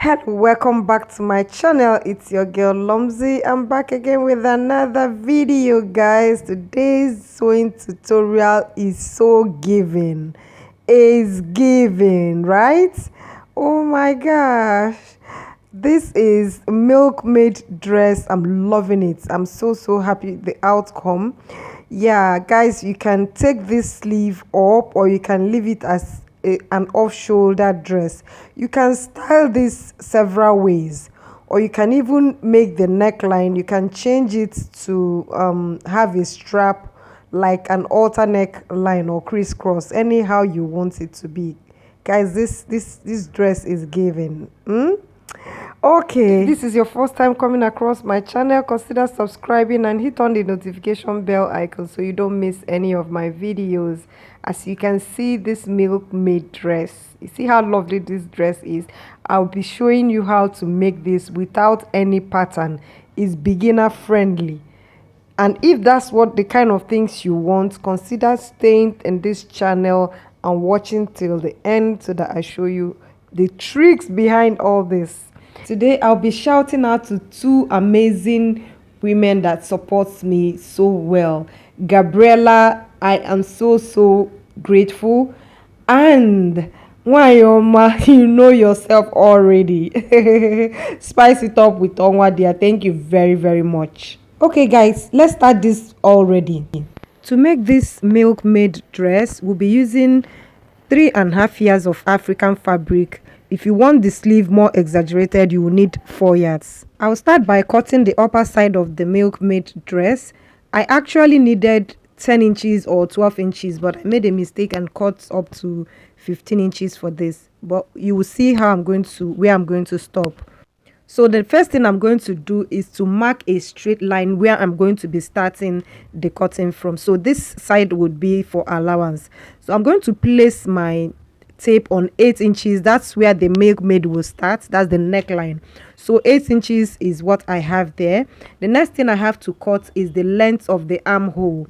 Hello, welcome back to my channel. It's your girl Lomzy. I'm back again with another video, guys. Today's sewing tutorial is so giving. Is giving, right? Oh my gosh. This is Milkmaid dress. I'm loving it. I'm so happy with the outcome. Yeah, guys, you can take this sleeve up or you can leave it as an off-shoulder dress. You can style this several ways, or you can even make the neckline, you can change it to have a strap like an alternate line or crisscross, anyhow you want it to be. Guys, this dress is giving. Okay, if this is your first time coming across my channel, consider subscribing and hit on the notification bell icon so you don't miss any of my videos. As you can see, this Milkmaid dress, you see how lovely this dress is. I'll be showing you how to make this without any pattern. It's beginner friendly, and if that's what the kind of things you want, consider staying in this channel and watching till the end so that I show you the tricks behind all this. Today I'll be shouting out to two amazing women that supports me so well. Gabriella, I am so grateful, and Wanyoma, you know yourself already. Spice it up with Onwa dear. Thank you very much. Okay guys, let's start this already. To make this Milkmaid dress, we'll be using 3.5 yards of African fabric. If you want the sleeve more exaggerated, you will need 4 yards. I'll start by cutting the upper side of the Milkmaid dress. I actually needed 10 inches or 12 inches, but I made a mistake and cut up to 15 inches for this. But you will see how where I'm going to stop. So the first thing I'm going to do is to mark a straight line where I'm going to be starting the cutting from. So this side would be for allowance. So I'm going to place my tape on 8 inches. That's where the Milkmaid will start. That's the neckline. So 8 inches is what I have there. The next thing I have to cut is the length of the armhole,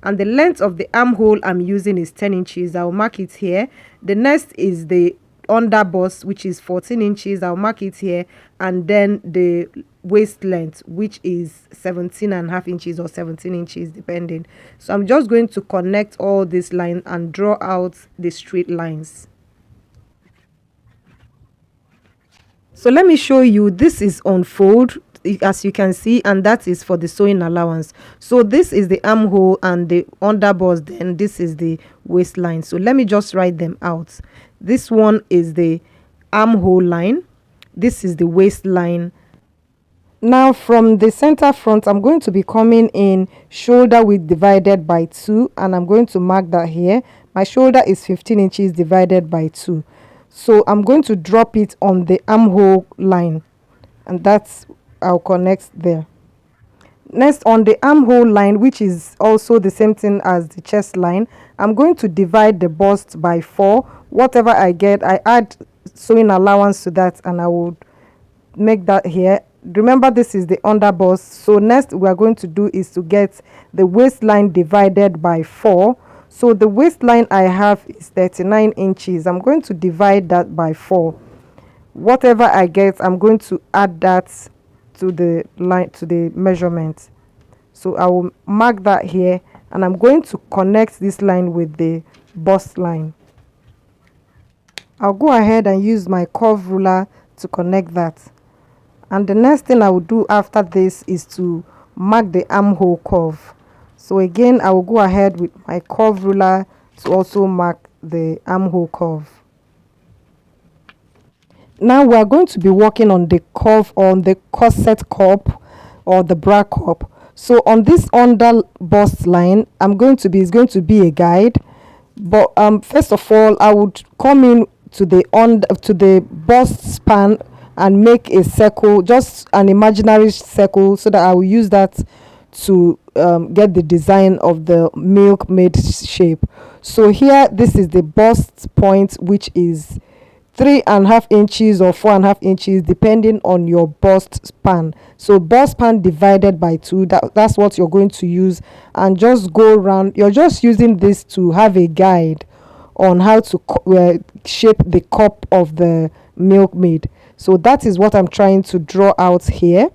and the length of the armhole I'm using is 10 inches. I'll mark it here. The next is the under bust, which is 14 inches. I'll mark it here, and then the waist length, which is 17.5 inches or 17 inches depending. So I'm just going to connect all these lines and draw out the straight lines. So let me show you. This is on fold, as you can see, and that is for the sewing allowance. So this is the armhole and the under bust, then this is the waistline. So let me just write them out. This one is the armhole line, this is the waistline. Now from the center front, I'm going to be coming in shoulder width divided by 2, and I'm going to mark that here. My shoulder is 15 inches divided by 2. So I'm going to drop it on the armhole line, and that's, I'll connect there. Next, on the armhole line, which is also the same thing as the chest line, I'm going to divide the bust by 4. Whatever I get, I add sewing allowance to that, and I will make that here. Remember, this is the under bust. So next we are going to do is to get the waistline divided by 4. So the waistline I have is 39 inches. I'm going to divide that by 4. Whatever I get, I'm going to add that to the line, to the measurement. So I will mark that here, and I'm going to connect this line with the bust line. I'll go ahead and use my curve ruler to connect that. And the next thing I will do after this is to mark the armhole curve. So again, I will go ahead with my curve ruler to also mark the armhole curve. Now we are going to be working on the curve, on the corset cup or the bra cup. So on this under bust line, it's going to be a guide. But first of all, I would come in to the bust span and make a circle, just an imaginary circle, so that I will use that to get the design of the Milkmaid shape. So here, this is the bust point, which is 3.5 inches or 4.5 inches depending on your bust span. So bust span divided by 2, that's what you're going to use, and just go around. You're just using this to have a guide on how to shape the cup of the Milkmaid. So that is what I'm trying to draw out here.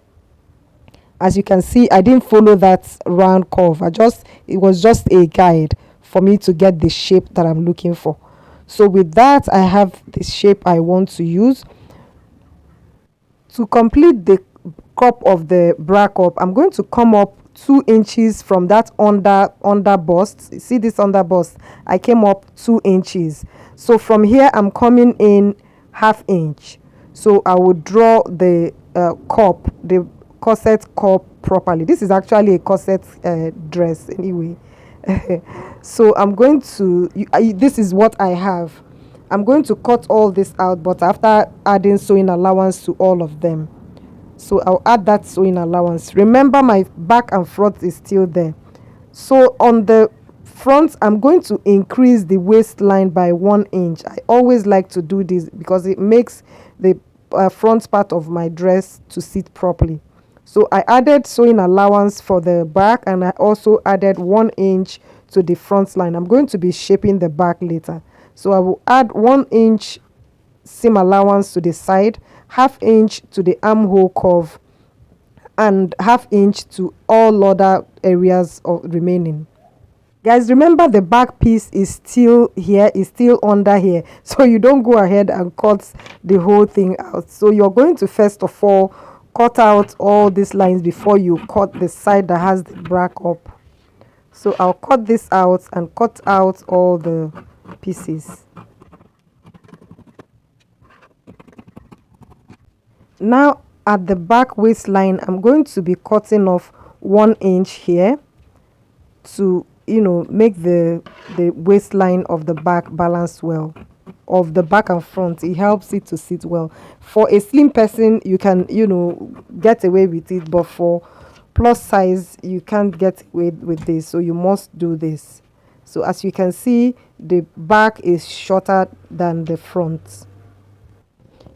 As you can see, I didn't follow that round curve. It was just a guide for me to get the shape that I'm looking for. So with that, I have the shape I want to use. To complete the cup of the bra cup, I'm going to come up 2 inches from that under bust. You see this under bust, I came up 2 inches. So from here I'm coming in ½ inch. So I will draw the cup, the corset cup properly. This is actually a corset dress anyway. So I'm going to this is what I have. I'm going to cut all this out, but after adding sewing allowance to all of them. So I'll add that sewing allowance. Remember, my back and front is still there. So on the front, I'm going to increase the waistline by 1 inch. I always like to do this because it makes the front part of my dress to sit properly. So I added sewing allowance for the back, and I also added 1 inch to the front line. I'm going to be shaping the back later. So I will add 1 inch seam allowance to the side, ½ inch to the armhole curve, and ½ inch to all other areas of remaining. Guys, remember the back piece is still here, is still under here, so you don't go ahead and cut the whole thing out. So you're going to first of all cut out all these lines before you cut the side that has the bra up. So I'll cut this out and cut out all the pieces. Now at the back waistline, I'm going to be cutting off 1 inch here to make the waistline of the back balance well, of the back and front. It helps it to sit well. For a slim person, you can get away with it, but for plus size, you can't get away with this, so you must do this. So as you can see, the back is shorter than the front.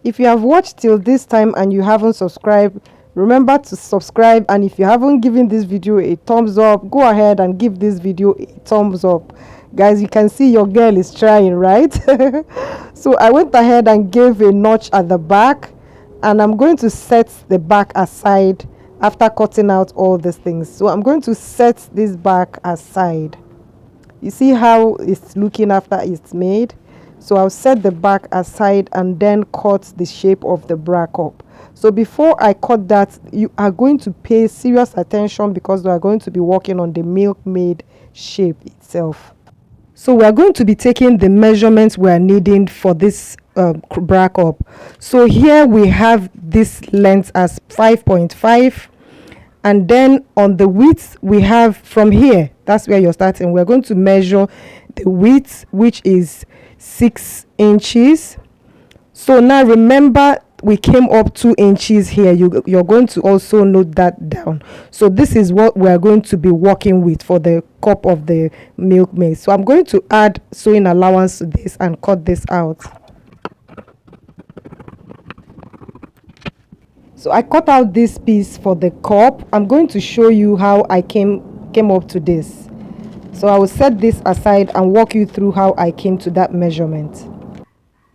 If you have watched till this time and you haven't subscribed, remember to subscribe. And if you haven't given this video a thumbs up, go ahead and give this video a thumbs up. Guys, you can see your girl is trying, right? So I went ahead and gave a notch at the back, and I'm going to set the back aside after cutting out all these things. So I'm going to set this back aside. You see how it's looking after it's made? So I'll set the back aside and then cut the shape of the bra up. So before I cut that, you are going to pay serious attention because we are going to be working on the Milkmaid shape itself. So we are going to be taking the measurements we are needing for this bra up. So here we have this length as 5.5, and then on the width we have from here, that's where you're starting. We're going to measure the width, which is 6 inches. So now remember, we came up 2 inches here. You're going to also note that down. So this is what we are going to be working with for the cup of the Milkmaid. So I'm going to add sewing allowance to this and cut this out. So I cut out this piece for the cup. I'm going to show you how I came up to this. So I will set this aside and walk you through how I came to that measurement.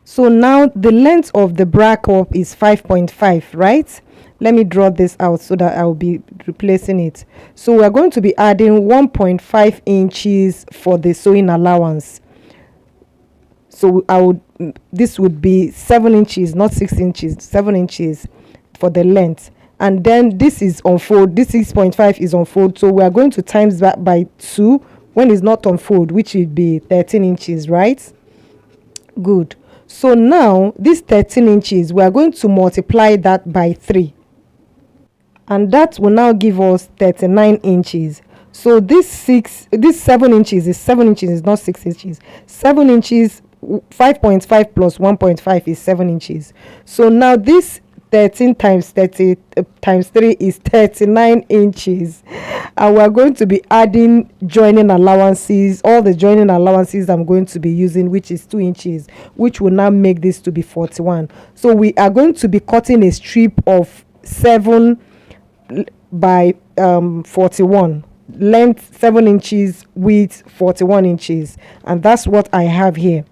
So now the length of the bra cup is 5.5, right? Let me draw this out so that I will be replacing it. So we're going to be adding 1.5 inches for the sewing allowance. So this would be 7 inches, not 6 inches, 7 inches for the length. And then this is on fold. This 6.5 is on fold. So we are going to times that by 2 when it's not on fold, which would be 13 inches, right? Good. So now this 13 inches, we are going to multiply that by 3. And that will now give us 39 inches. So this 7 inches is 7 inches, is not 6 inches. 7 inches, 5.5 plus 1.5 is 7 inches. So now this 13 times 30 times 3 is 39 inches, and we're going to be adding joining allowances, all the joining allowances I'm going to be using, which is 2 inches, which will now make this to be 41. So we are going to be cutting a strip of 7 by 41, length 7 inches, width 41 inches, and that's what I have here.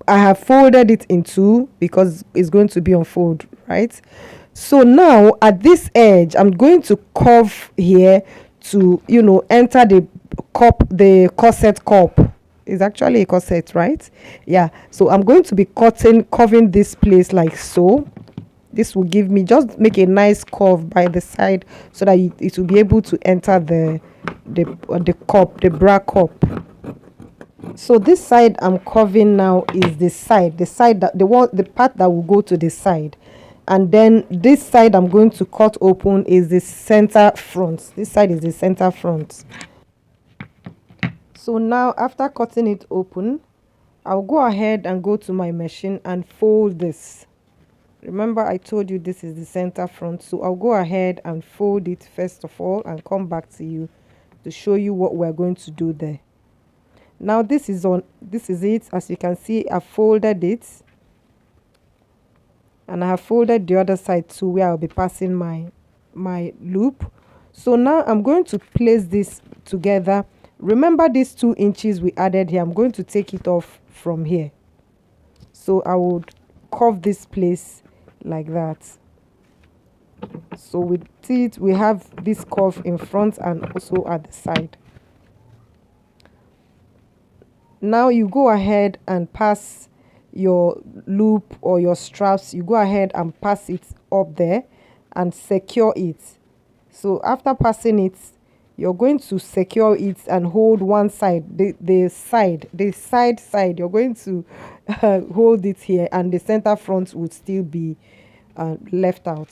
I have folded it in two because it's going to be on fold, right? So now at this edge, I'm going to curve here to, enter the cup, the corset cup. It's actually a corset, right? Yeah. So I'm going to be curving this place like so. This will give me, just make a nice curve by the side so that it will be able to enter the cup, the bra cup. So this side I'm curving now is the side that the part that will go to the side, and then this side I'm going to cut open is the center front. This side is the center front. So now after cutting it open, I'll go ahead and go to my machine and fold this. Remember I told you this is the center front, so I'll go ahead and fold it first of all and come back to you to show you what we're going to do there. Now this is it. As you can see, I folded it, and I have folded the other side too, where I'll be passing my loop. So now I'm going to place this together. Remember these 2 inches we added here, I'm going to take it off from here. So I would curve this place like that. So with it, we have this curve in front and also at the side. Now you go ahead and pass your loop or your straps, you go ahead and pass it up there and secure it. So after passing it, you're going to secure it and hold one side, the side, you're going to hold it here, and the center front would still be left out.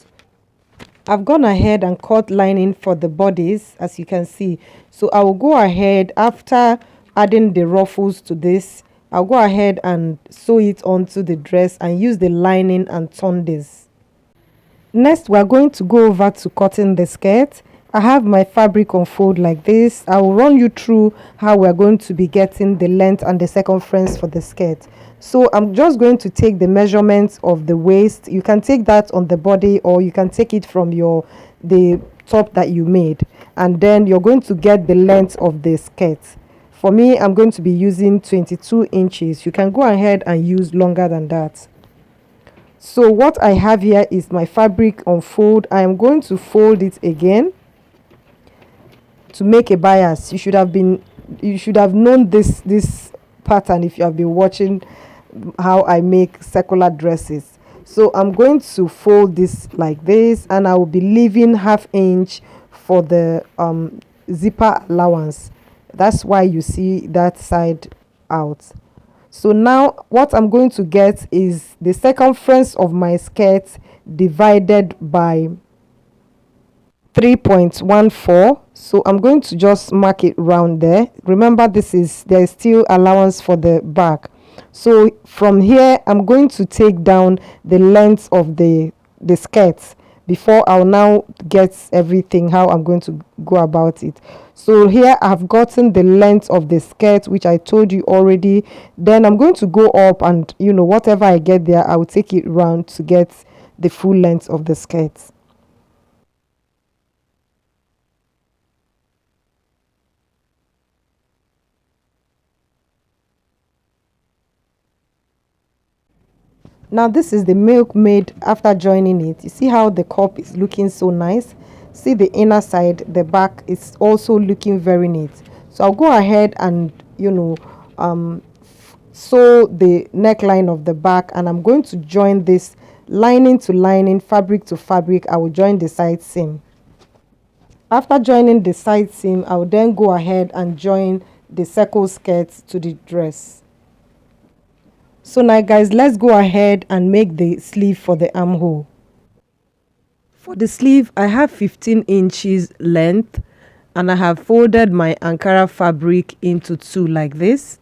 I've gone ahead and cut lining for the bodice, as you can see. So I will go ahead, after adding the ruffles to this, I'll go ahead and sew it onto the dress and use the lining and turn this. Next, we're going to go over to cutting the skirt. I have my fabric on fold like this. I will run you through how we're going to be getting the length and the circumference for the skirt. So I'm just going to take the measurements of the waist. You can take that on the body, or you can take it from the top that you made, and then you're going to get the length of the skirt. For me, I'm going to be using 22 inches. You can go ahead and use longer than that. So what I have here is my fabric on fold. I am going to fold it again to make a bias. You should have known this pattern if you have been watching how I make circular dresses. So I'm going to fold this like this, and I will be leaving 1/2 inch for the zipper allowance. That's why you see that side out. So now what I'm going to get is the circumference of my skirt divided by 3.14. So I'm going to just mark it round there. Remember, there is still allowance for the back. So from here, I'm going to take down the length of the skirt before I'll now get everything, how I'm going to go about it. So here I've gotten the length of the skirt, which I told you already. Then I'm going to go up, and whatever I get there, I will take it round to get the full length of the skirt. Now this is the Milkmaid after joining it. You see how the cup is looking so nice. See the inner side, the back is also looking very neat. So I'll go ahead and sew the neckline of the back, and I'm going to join this lining to lining, fabric to fabric. I will join the side seam. After joining the side seam, I will then go ahead and join the circle skirt to the dress. So now guys, let's go ahead and make the sleeve for the armhole. For the sleeve, I have 15 inches length, and I have folded my Ankara fabric into 2 like this.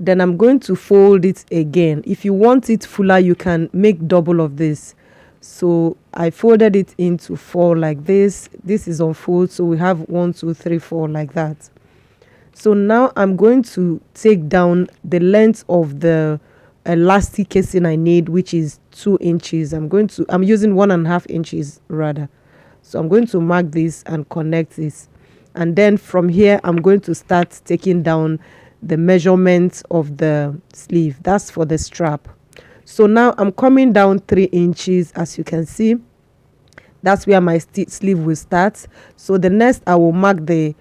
Then I'm going to fold it again. If you want it fuller, you can make double of this. So I folded it into 4 like this. This is on fold, so we have 1 2 3 4 like that. So now I'm going to take down the length of the elastic casing I need, which is 2 inches. I'm using 1.5 inches rather. So I'm going to mark this and connect this, and then from here I'm going to start taking down the measurement of the sleeve. That's for the strap. So now I'm coming down 3 inches. As you can see, that's where my sleeve will start. So the next I will mark the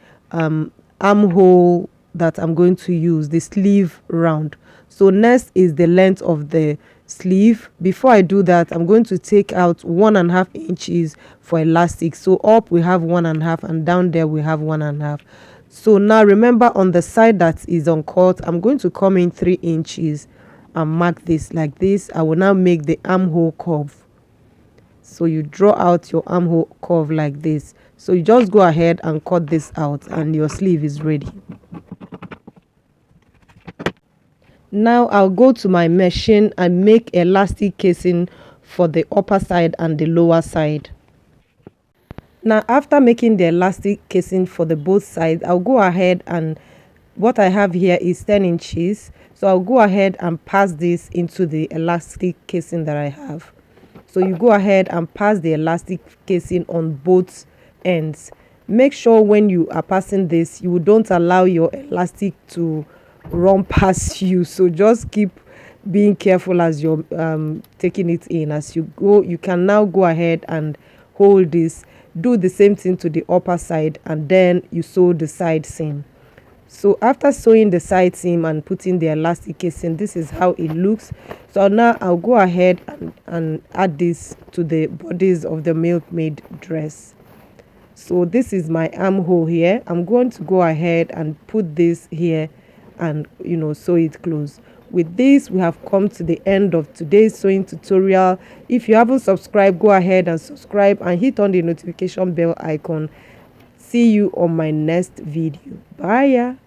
armhole that I'm going to use, the sleeve round. So next is the length of the sleeve. Before I do that, I'm going to take out 1.5 inches for elastic. So up we have 1.5 and down there we have 1.5. So now remember, on the side that is uncut, I'm going to come in 3 inches and mark this like this. I will now make the armhole curve. So you draw out your armhole curve like this. So you just go ahead and cut this out and your sleeve is ready. Now I'll go to my machine and make elastic casing for the upper side and the lower side. Now after making the elastic casing for the both sides, I'll go ahead, and what I have here is 10 inches. So I'll go ahead and pass this into the elastic casing that I have. So you go ahead and pass the elastic casing on both ends. Make sure when you are passing this, you don't allow your elastic to run past you. So just keep being careful as you're taking it in. As you go, you can now go ahead and hold this. Do the same thing to the upper side, and then you sew the side seam. So after sewing the side seam and putting the elastic casing, this is how it looks. So now I'll go ahead and add this to the bodice of the Milkmaid dress. So this is my armhole here. I'm going to go ahead and put this here and sew it close. With this, we have come to the end of today's sewing tutorial. If you haven't subscribed, go ahead and subscribe and hit on the notification bell icon. See you on my next video. Bye.